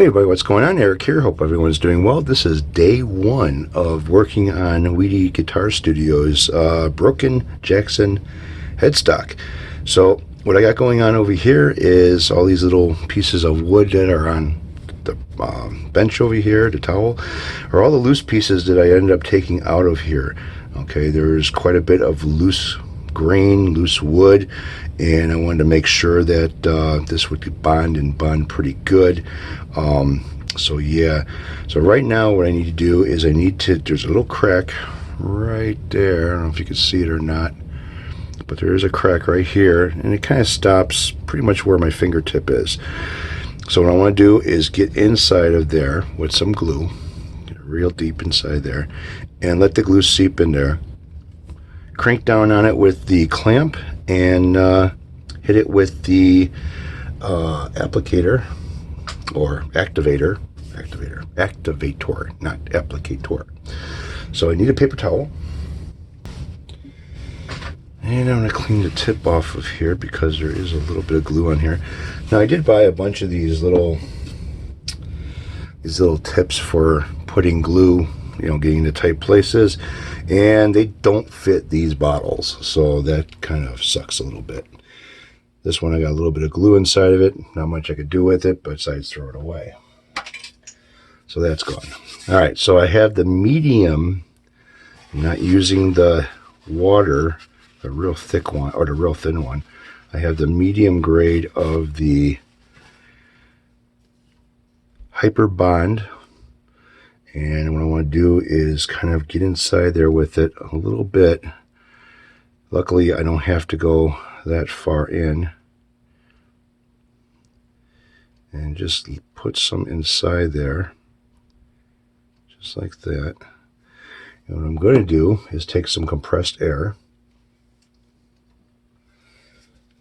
Hey everybody, what's going on? Eric here. Hope everyone's doing well. This is day one of working on Weedy Guitar Studio's Broken Jackson headstock. So what I got going on over here is all these little pieces of wood that are on the bench over here, the towel, are all the loose pieces that I ended up taking out of here. Okay, there's quite a bit of loose grain, loose wood, and I wanted to make sure that this would bond pretty good. So yeah, so right now what I need to do is there's a little crack right there. I don't know if you can see it or not, but there is a crack right here, and it kind of stops pretty much where my fingertip is. So what I want to do is get inside of there with some glue, get real deep inside there, and let the glue seep in there. Crank down on it with the clamp and hit it with the applicator or activator, not applicator. So I need a paper towel, and I'm going to clean the tip off of here because there is a little bit of glue on here. Now I did buy a bunch of these little tips for putting glue, getting into tight places, and they don't fit these bottles, so that kind of sucks a little bit. This one I got a little bit of glue inside of it, not much I could do with it besides throw it away. So that's gone. Alright, so I have the medium, not using the water, the real thick one or the real thin one. I have the medium grade of the Hyper Bond, and what I want to do is kind of get inside there with it a little bit. Luckily I don't have to go that far in, and just put some inside there just like that. And what I'm going to do is take some compressed air,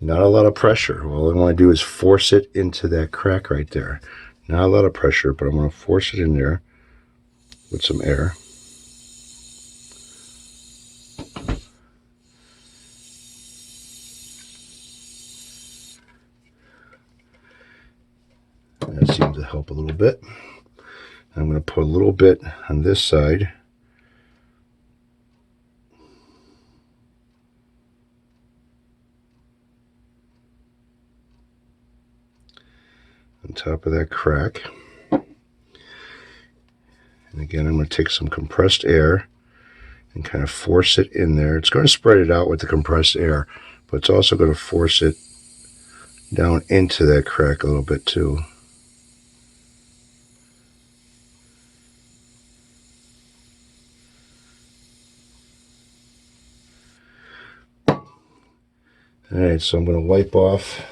not a lot of pressure. All I want to do is force it into that crack right there. Not a lot of pressure, but I'm going to force it in there with some air. That seems to help a little bit. I'm going to put a little bit on this side. On top of that crack. And again, I'm going to take some compressed air and kind of force it in there. It's going to spread it out with the compressed air, but it's also going to force it down into that crack a little bit too. Alright, so I'm going to wipe off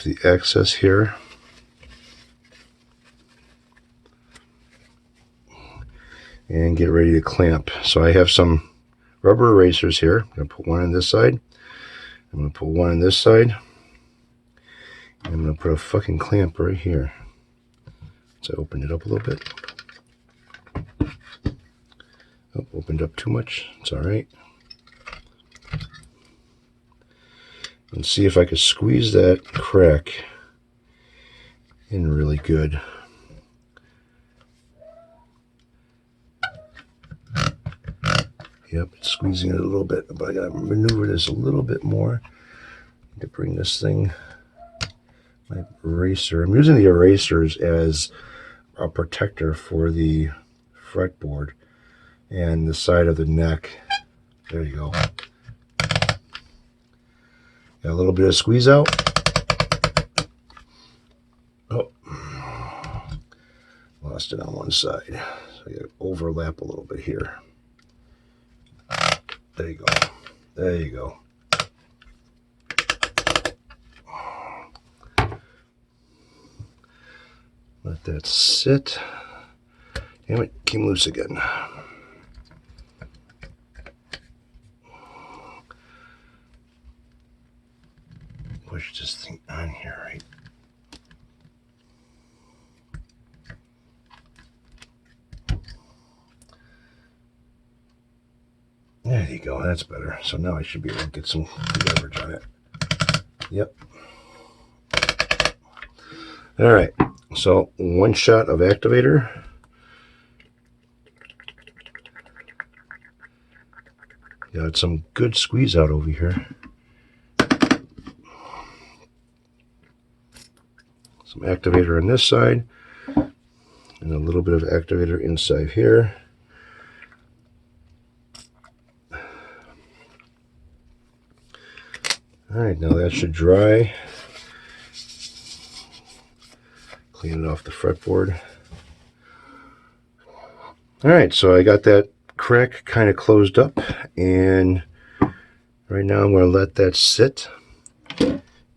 the excess here. And get ready to clamp. So I have some rubber erasers here. I'm going to put one on this side. I'm going to put one on this side. And I'm going to put a fucking clamp right here. So I opened it up a little bit. Oh, opened up too much. It's alright. And see if I could squeeze that crack in really good. Yep, it's squeezing it a little bit, but I gotta maneuver this a little bit more to bring this thing, my eraser. I'm using the erasers as a protector for the fretboard and the side of the neck. There you go. Got a little bit of squeeze out. Oh, lost it on one side. So I gotta overlap a little bit here. There you go. There you go. Let that sit. Damn it, came loose again. Push this thing on here, right? There you go, that's better. So now I should be able to get some leverage on it. Yep. All right, so one shot of activator. Got some good squeeze out over here. Some activator on this side, and a little bit of activator inside here. All right, now that should dry. Clean it off the fretboard. All right, so I got that crack kind of closed up, and right now I'm going to let that sit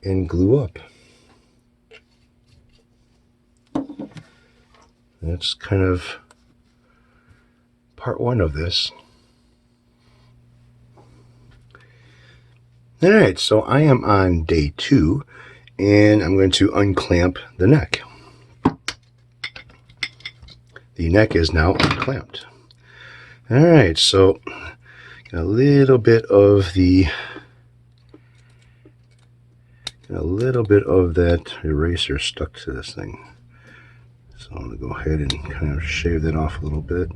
and glue up. That's kind of part one of this. All right, so I am on day 2, and I'm going to unclamp the neck. The neck is now unclamped. All right, so got a little bit of that eraser stuck to this thing. So I'm going to go ahead and kind of shave that off a little bit.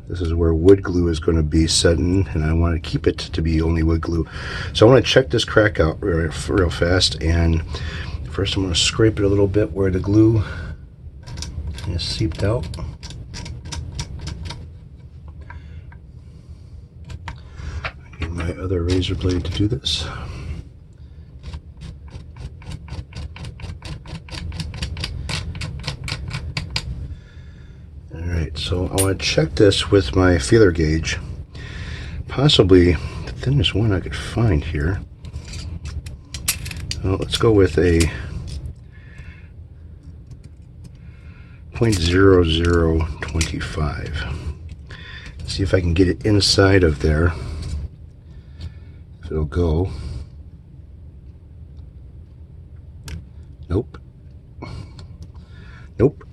This is where wood glue is going to be setting, and I want to keep it to be only wood glue. So I want to check this crack out real fast, and first I'm going to scrape it a little bit where the glue is seeped out. I need my other razor blade to do this. Alright, so I want to check this with my feeler gauge. Possibly the thinnest one I could find here. Well, let's go with a 0.0025. See if I can get it inside of there. If it'll go. Nope. Nope.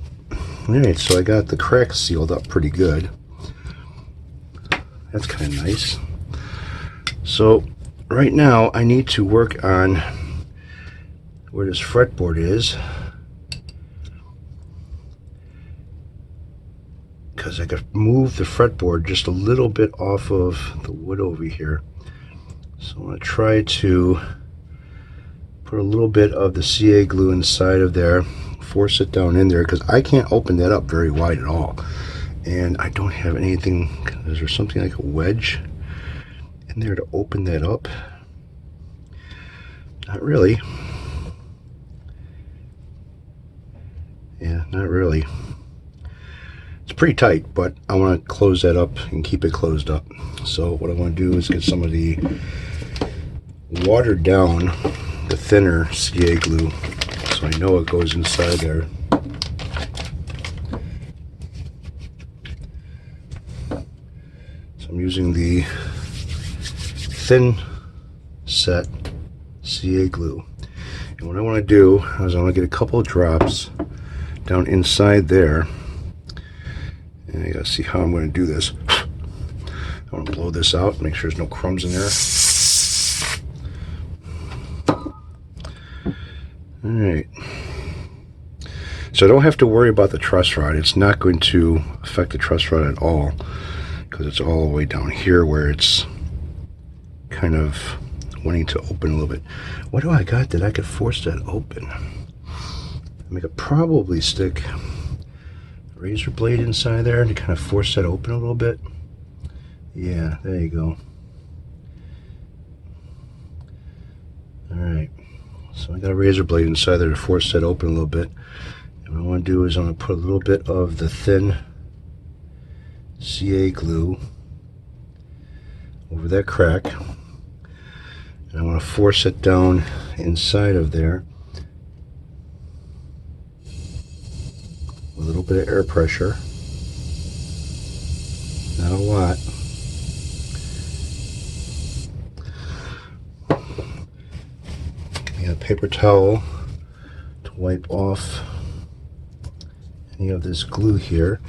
Alright, so I got the crack sealed up pretty good. That's kind of nice. So right now I need to work on where this fretboard is, because I could move the fretboard just a little bit off of the wood over here. So I'm going to try to put a little bit of the CA glue inside of there, force it down in there, because I can't open that up very wide at all, and I don't have anything. Is there something like a wedge in there to open that up? Not really. Yeah, not really. It's pretty tight, but I want to close that up and keep it closed up. So what I want to do is get some of the watered down, the thinner CA glue, so I know it goes inside there. So I'm using the thin set CA glue. And what I want to do is I want to get a couple of drops down inside there. And you gotta see how I'm going to do this. I want to blow this out, make sure there's no crumbs in there. Alright. So I don't have to worry about the truss rod. It's not going to affect the truss rod at all, because it's all the way down here where it's kind of wanting to open a little bit. What do I got that I could force that open? I could probably stick a razor blade inside there to kind of force that open a little bit. Yeah, there you go. Alright, so I got a razor blade inside there to force that open a little bit. And what I want to do is I'm going to put a little bit of the thin CA glue over that crack. And I want to force it down inside of there. A little bit of air pressure, not a lot. Get a paper towel to wipe off any of this glue here.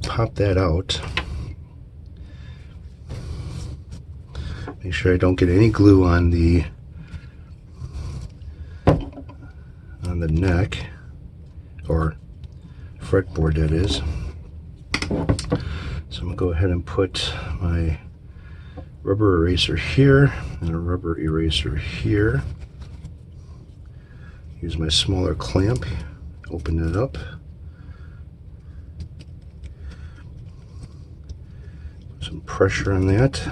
Pop that out. Make sure I don't get any glue on the neck, or fretboard that is. So I'm going to go ahead and put my rubber eraser here and a rubber eraser here. Use my smaller clamp, open it up. Put some pressure on that.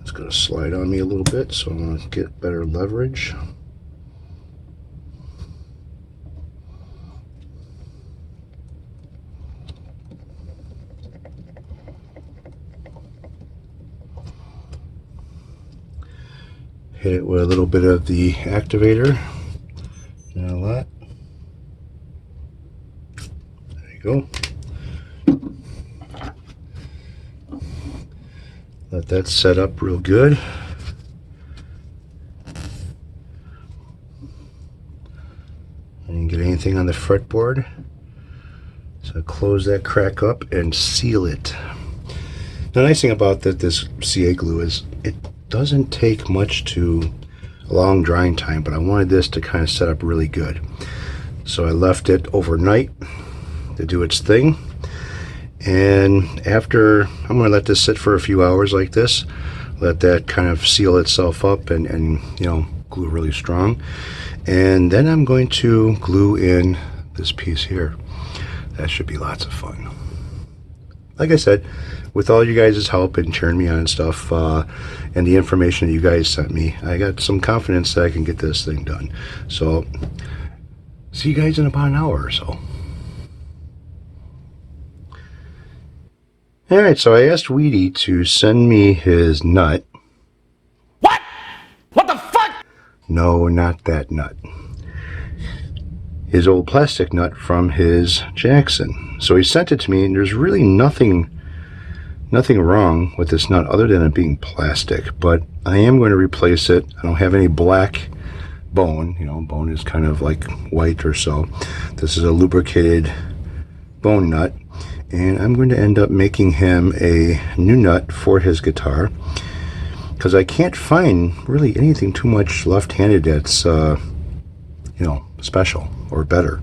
It's going to slide on me a little bit, so I want to get better leverage. Hit it with a little bit of the activator. Not a lot. There you go. Let that set up real good. I didn't get anything on the fretboard, so close that crack up and seal it. The nice thing about this CA glue is it doesn't take much to a long drying time, but I wanted this to kind of set up really good. So I left it overnight to do its thing. And after, I'm going to let this sit for a few hours like this, let that kind of seal itself up and you know, glue really strong. And then I'm going to glue in this piece here. That should be lots of fun. Like I said, with all you guys' help and cheering me on and stuff, and the information that you guys sent me, I got some confidence that I can get this thing done. So, see you guys in about an hour or so. Alright, so I asked Weedy to send me his nut. What? What the fuck? No, not that nut. His old plastic nut from his Jackson. So he sent it to me, and there's really nothing wrong with this nut other than it being plastic. But I am going to replace it. I don't have any black bone. You know, bone is kind of like white or so. This is a lubricated bone nut. And I'm going to end up making him a new nut for his guitar, because I can't find really anything too much left-handed that's you know, special or better.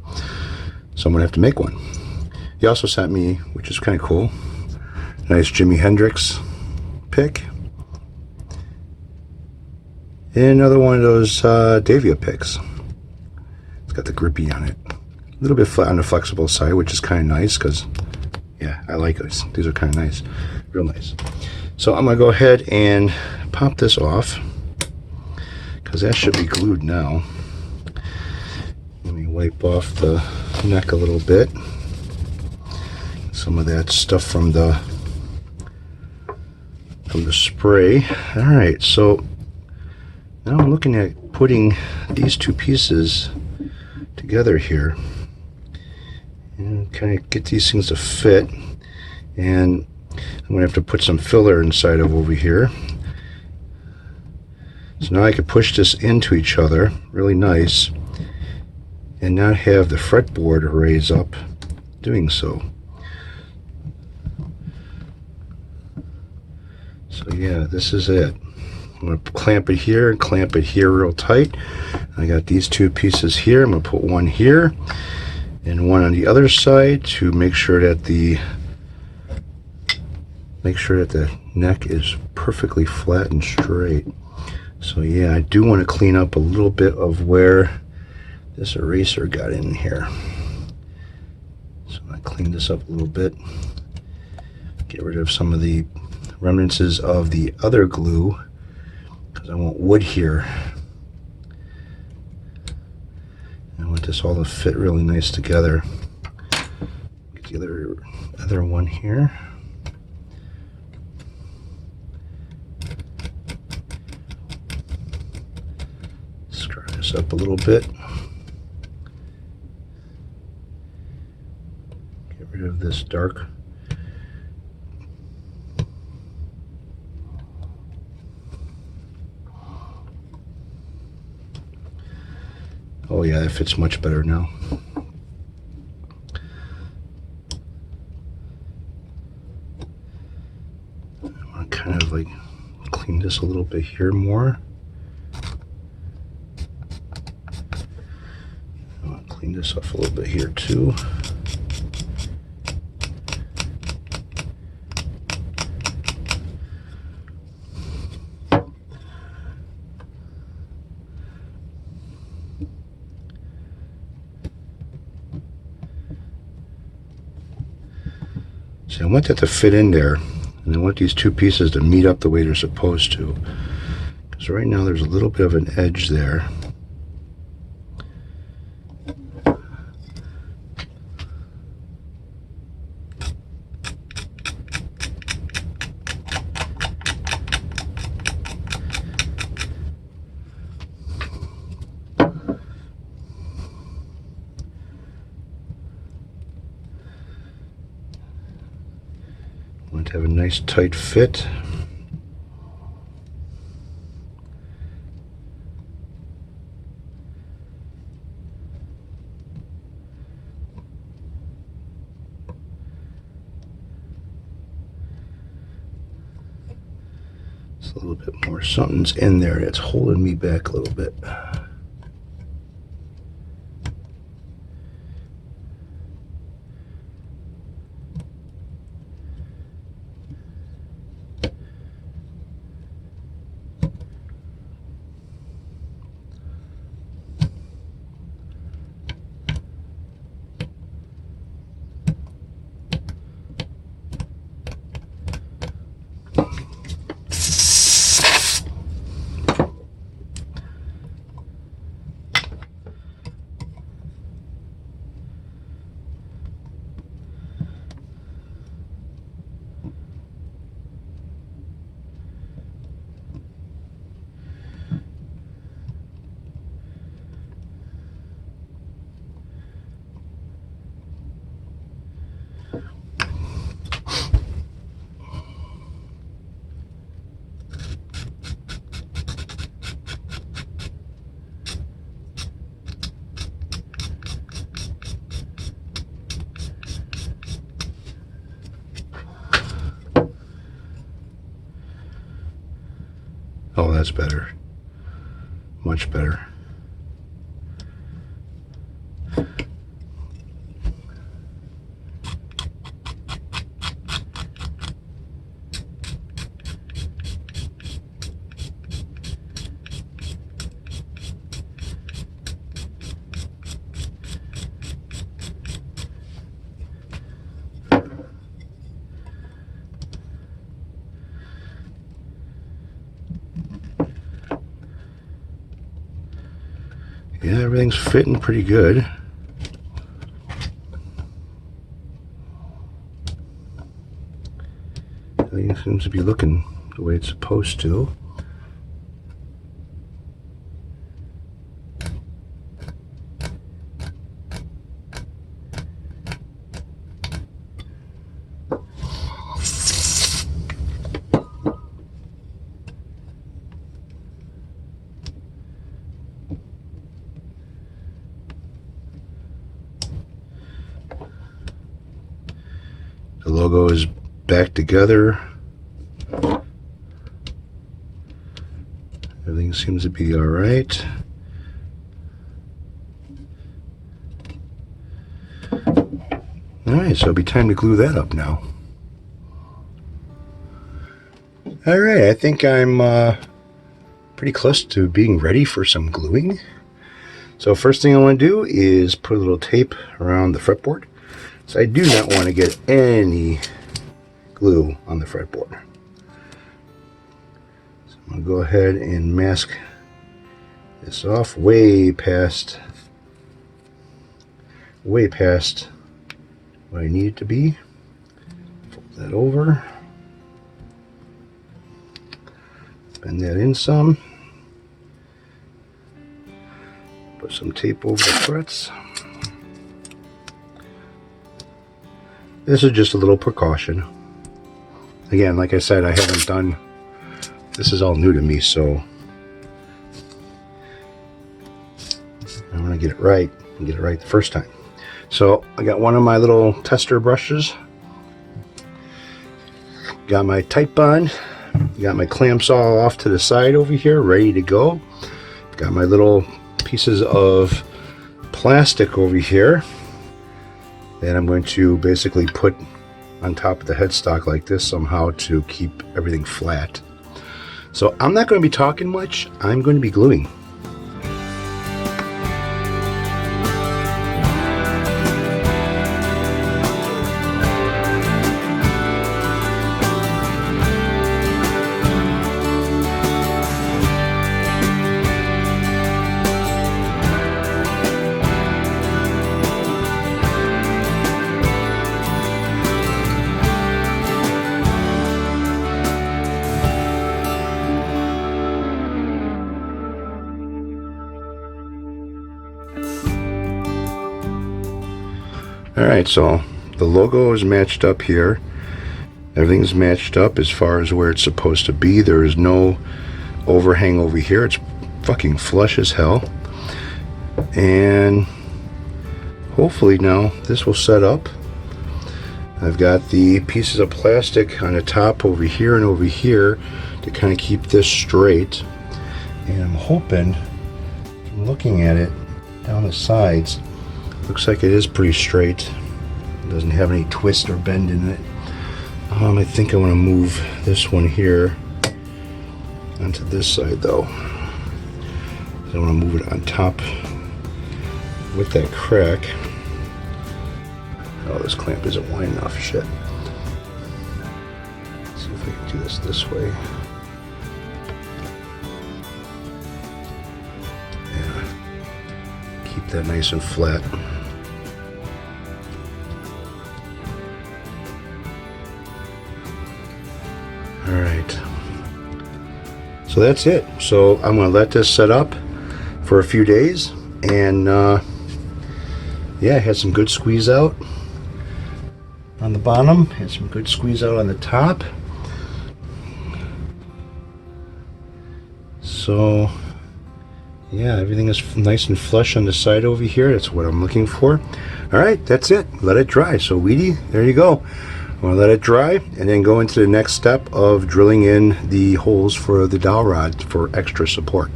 So I'm gonna have to make one. He also sent me, which is kind of cool, a nice Jimi Hendrix pick and another one of those Davia picks. It's got the grippy on it, a little bit flat on the flexible side, which is kind of nice because, yeah, I like these. These are kind of nice, real nice. So I'm gonna go ahead and pop this off because that should be glued now. Let me wipe off the neck a little bit. Some of that stuff from the spray. All right, so now I'm looking at putting these two pieces together here and kind of get these things to fit. And I'm gonna have to put some filler inside of over here. So now I can push this into each other really nice and not have the fretboard raise up doing so. So yeah, this is it. I'm going to clamp it here and clamp it here real tight. I got these two pieces here. I'm going to put one here and one on the other side to make sure that the neck is perfectly flat and straight. So yeah, I do want to clean up a little bit of where this eraser got in here. So I'm going to clean this up a little bit, get rid of some of the remnants of the other glue because I want wood here. I want this all to fit really nice together. Get the other one here. Screw this up a little bit. Get rid of this dark. Oh yeah, that fits much better now. I want to kind of like clean this a little bit here more. I want to clean this off a little bit here too. So I want that to fit in there, and I want these two pieces to meet up the way they're supposed to. Because right now there's a little bit of an edge there. Want to have a nice tight fit. It's a little bit more. Something's in there that's holding me back a little bit. Oh, that's better. Much better. Yeah, everything's fitting pretty good. Everything seems to be looking the way it's supposed to. The logo is back together. Everything seems to be all right. All right, so it'll be time to glue that up now. All right, I think I'm pretty close to being ready for some gluing. So first thing I want to do is put a little tape around the fretboard. So I do not want to get any glue on the fretboard. So I'm going to go ahead and mask this off way past what I need it to be. Fold that over. Bend that in some. Put some tape over the frets. This is just a little precaution. Again, like I said, I haven't done, this is all new to me, so I want to get it right and get it right the first time. So I got one of my little tester brushes. Got Got my tight bond. Got my clamps all off to the side over here, ready to go. Got my little pieces of plastic over here that I'm going to basically put on top of the headstock like this somehow to keep everything flat. So I'm not going to be talking much. I'm going to be gluing. Alright, so the logo is matched up here. Everything's matched up as far as where it's supposed to be. There is no overhang over here. It's fucking flush as hell. And hopefully now this will set up. I've got the pieces of plastic on the top over here and over here to kind of keep this straight. And I'm hoping, from looking at it down the sides, looks like it is pretty straight. It doesn't have any twist or bend in it. I think I want to move this one here onto this side though. I want to move it on top with that crack. Oh, this clamp isn't wide enough. Shit. Let's see if I can do this way. Yeah. Keep that nice and flat. Alright, so that's it. So I'm going to let this set up for a few days, and yeah, had some good squeeze out on the bottom, had some good squeeze out on the top. So yeah, everything is nice and flush on the side over here. That's what I'm looking for. Alright, that's it. Let it dry. So Weedy, there you go. I'm going to let it dry and then go into the next step of drilling in the holes for the dowel rod for extra support.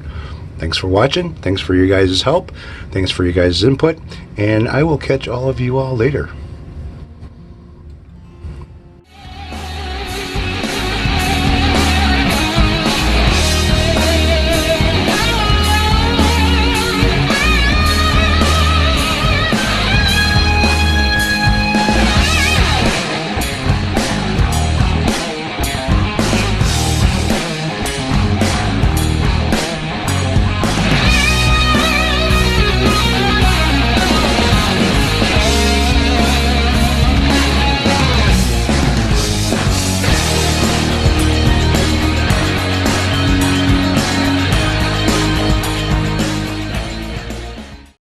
Thanks for watching. Thanks for your guys' help. Thanks for your guys' input. And I will catch all of you all later.